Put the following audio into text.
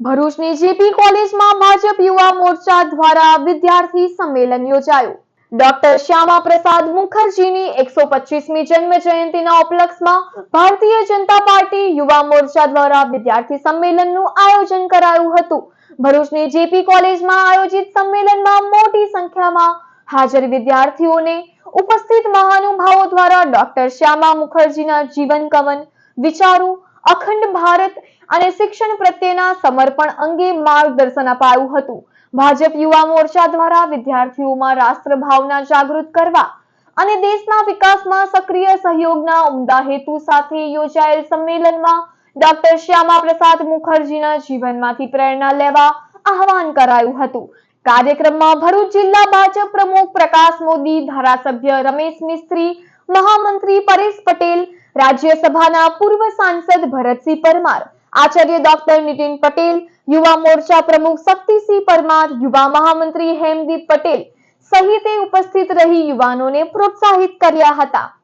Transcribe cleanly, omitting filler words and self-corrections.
ભરૂચની જેપી કોલેજમાં ભાજપ યુવા મોરચા દ્વારા વિદ્યાર્થી સંમેલન યોજાયું. ડોક્ટર શ્યામા પ્રસાદ મુખર્જીની 125મી જન્મ જયંતિના ઉપલક્ષમાં ભારતીય જનતા પાર્ટી યુવા મોરચા દ્વારા વિદ્યાર્થી સંમેલનનું આયોજન કરાયું હતું. ભરૂચની જેપી કોલેજમાં આયોજિત સંમેલનમાં મોટી સંખ્યામાં હાજર વિદ્યાર્થીઓને ઉપસ્થિત મહાનુભાવો દ્વારા ડોક્ટર શ્યામા મુખર્જીના જીવન કવન, વિચારો, અખંડ ભારત અને શિક્ષણ પ્રત્યેના સમર્પણ અંગે માર્ગદર્શન અપાયું હતું. ભાજપ યુવા મોરચા દ્વારા વિદ્યાર્થીઓમાં રાષ્ટ્રભાવના જાગૃત કરવા અને દેશના વિકાસમાં સક્રિય સહયોગના ઉમદા હેતુ સાથે યોજાયેલ સંમેલનમાં ડોક્ટર શ્યામા પ્રસાદ મુખર્જીના જીવનમાંથી પ્રેરણા લેવા આહવાન કરાયું હતું. કાર્યક્રમમાં ભરૂચ જિલ્લા ભાજપ પ્રમુખ પ્રકાશ મોદી, ધારાસભ્ય રમેશ મિસ્ત્રી, મહામંત્રી પરેશ પટેલ, રાજ્યસભાના પૂર્વ સાંસદ ભરતસિંહ પરમાર, આચાર્ય ડોક્ટર નીતિન પટેલ, યુવા મોરચા પ્રમુખ શક્તિસિંહ પરમાર, યુવા મહામંત્રી હેમદીપ પટેલ સહિતે ઉપસ્થિત રહી યુવાનોને પ્રોત્સાહિત કર્યા હતા.